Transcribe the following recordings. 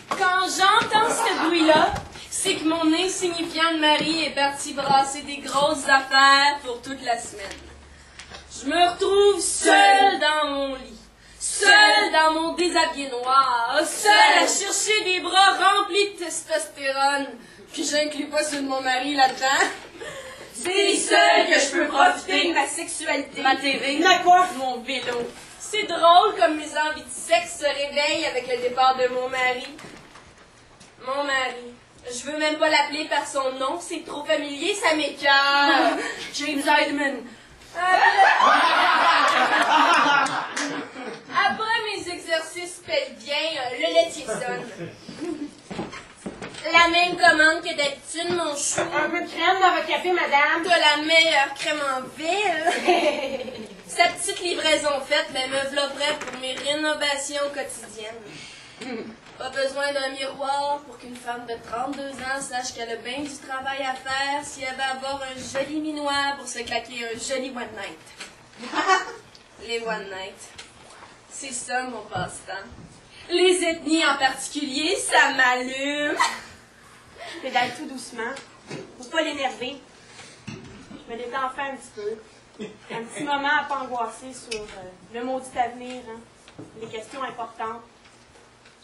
Quand j'entends ce bruit-là, c'est que mon insignifiant mari est parti brasser des grosses affaires pour toute la semaine. Je me retrouve seule dans mon lit, seule dans mon déshabillé noir, seule à chercher des bras remplis de testostérone. Puis j'inclus pas ceux de mon mari là-dedans. C'est seul que je peux profiter de ma sexualité. Ma TV. Ma quoi? Mon vélo. C'est drôle comme mes envies de sexe se réveillent avec le départ de mon mari. Mon mari. Je veux même pas l'appeler par son nom, c'est trop familier, ça m'écoeure. James Heidman. Après mes exercices pelviens, le laitier sonne. La même commande que d'habitude, mon chou. Un peu de crème dans votre café, madame. T'as la meilleure crème en ville. Sa petite livraison faite, ben me v'là prête pour mes rénovations quotidiennes. Pas besoin d'un miroir pour qu'une femme de 32 ans sache qu'elle a bien du travail à faire si elle va avoir un joli minois pour se claquer un joli one night. Les one night. C'est ça mon passe-temps. Les ethnies en particulier, ça m'allume. Je pédale tout doucement, pour pas l'énerver. Je me détends enfin un petit peu. Un petit moment à pas angoisser sur le maudit avenir, hein. Les questions importantes.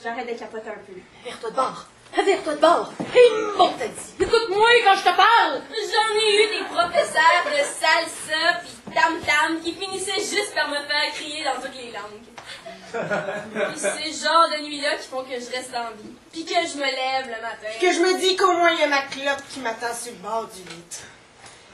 J'arrête de capoter un peu. Vers-toi de bord! Vers-toi de bord! Et bon, t'as dit! Écoute-moi quand je te parle! J'en ai eu des professeurs de salsa pis tam-tam qui finissaient juste par me faire crier dans toutes les langues. Pis c'est ce genre de nuit-là qui font que je reste en vie. Pis que je me lève le matin. Que je me dis qu'au moins il y a ma clope qui m'attend sur le bord du lit.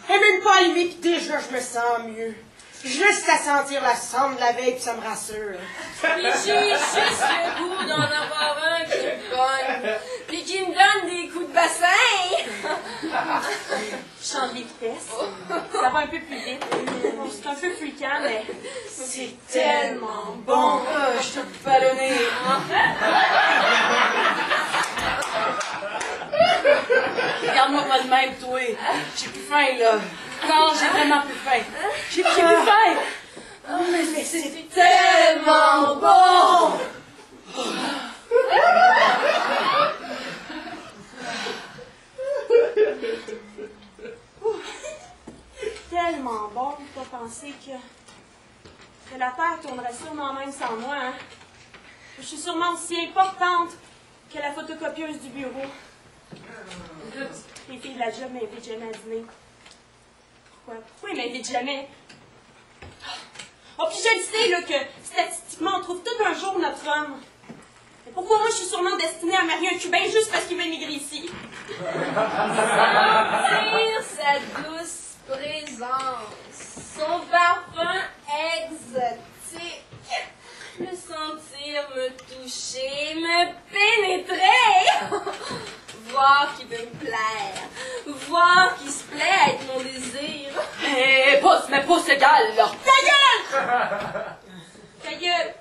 Elle n'est même pas allumée pis déjà je me sens mieux. Juste à sentir la cendre de la veille pis ça me rassure. Pis j'ai juste le goût d'en avoir un qui me pogne. Pis qui me donne des coups de bassin. Je chante les vitesses. Ça va un peu plus vite. C'est un peu fréquent, mais c'est tellement bon. Je te ballonné. Regarde-moi pas de même, toi. J'ai plus faim, là. Non, j'ai vraiment plus faim. J'ai plus faim. Oh, mais c'est tellement bon. Tellement bon de penser que la Terre tournerait sûrement même sans moi, hein. Je suis sûrement aussi importante que la photocopieuse du bureau. Les filles de la job m'invitent jamais à dîner. Pourquoi ils m'invitent jamais? Oh, puis je le sais, là, que statistiquement, on trouve tout un jour notre homme. Mais pourquoi moi, je suis sûrement destinée à marier un Cubain juste parce qu'il veut émigrer ici? Sentir sa douce présence, son parfum exotique, le sentir me toucher, me pénétrer, voir qu'il veut me plaire, voir qu'il se plaît à être mon désir. Eh, pousse, mais pousse égal, là. Ta gueule! Ta gueule!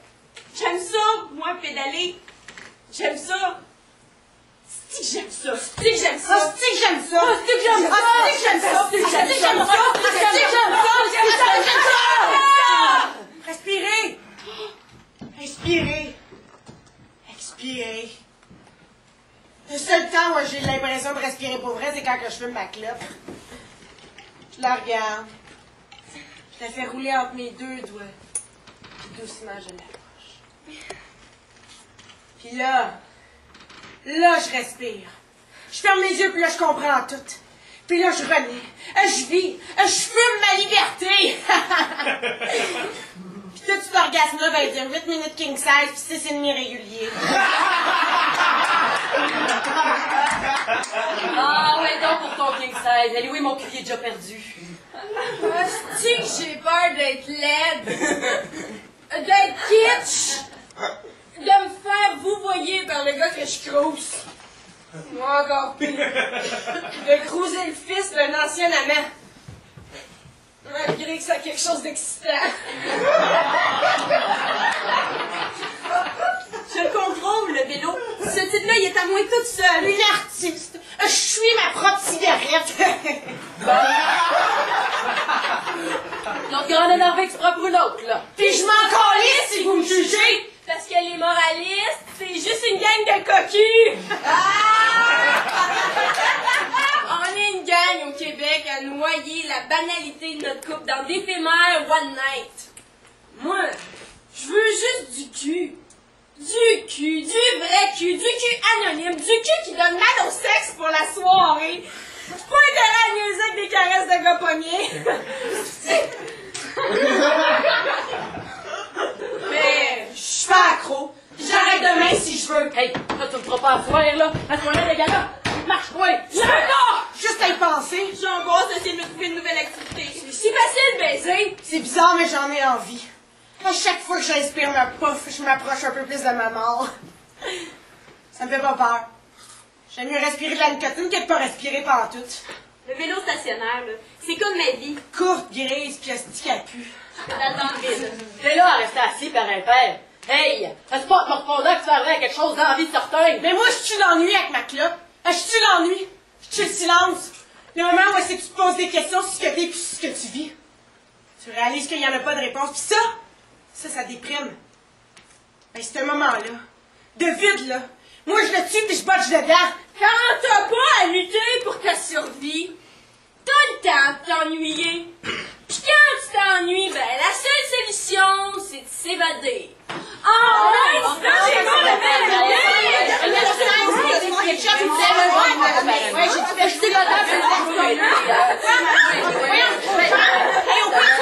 J'aime ça, moi, pédaler. J'aime ça. Si j'aime ça. Si j'aime ça. Si j'aime ça. Si j'aime ça. Si j'aime ça. Si j'aime ça. Si j'aime ça. J'aime ça. Respirez. Inspirez. Expirez. Le seul temps où j'ai l'impression de respirer pour vrai, c'est quand je fume ma clope. Je la regarde. Je la fais rouler entre mes deux doigts. Puis doucement, je l'approche. Puis là, je respire. Je ferme mes yeux, puis là, je comprends tout. Puis là, je renais. Je vis. Je fume ma liberté. Puis tout cet orgasme-là va dire 8 minutes king size, puis 6,5 réguliers. Ah, ouais, donc pour ton king size. Elle, oui, mon cul est déjà perdu. Hostie que j'ai peur d'être laide, d'être kitsch, de me faire vouvoyer par le gars que je crouse. Moi encore pire, de cruiser le fils d'un ancien amant. Malgré que ça a quelque chose d'excitant. Je le contrôle, le vélo. Ce type-là, il est à moi toute seule. Une artiste. Je suis ma propre cigarette. Notre grande énervée qui se prend pour une autre, là. Puis je m'en calisse si vous me jugez. Parce que les moralistes, c'est juste une gang de cocu! On est une gang au Québec à noyer la banalité de notre couple dans d'éphémères one night. Moi, je veux juste du cul. Du cul, du vrai cul, du cul anonyme, du cul qui donne mal au sexe pour la soirée. C'est pas intérêt à niaiser avec des caresses de gars pognés. Mais je suis pas accro. J'arrête demain si je veux. Hey, toi, tu me feras pas asseoir, là. Asseoir-là, les gars-là. Marche-toi. J'adore! Juste à y penser. J'angoisse d'essayer de me trouver une nouvelle activité. C'est si facile baiser. C'est bizarre, mais j'en ai envie. À chaque fois que j'inspire ma puff, je m'approche un peu plus de ma mort. Ça me fait pas peur. J'aime mieux respirer de la nicotine que de pas respirer pantoute. Le vélo stationnaire, là, c'est comme ma vie. Courte, grise, pis asti qu'elle pue. J'attends le vide. T'es là à rester assis par un père. Hey, est-ce pas en te répondant que tu arriver à quelque chose d'envie de certain? Mais moi, je tue l'ennui avec ma clope. Je tue l'ennui. Je tue le silence. Le moment où est-ce que tu te poses des questions sur ce que t'es pis sur ce que tu vis. Tu réalises qu'il y en a pas de réponse. Pis ça déprime. Ben, ce moment-là, de vide, là, moi, je le tue pis je botche dedans. Quand t'as pas à lutter pour ta survie, t'as le temps de t'ennuyer. Pis quand tu t'ennuies, ben la seule solution, c'est de s'évader. Oh, ouais, c'est bon, la Hey, au pire,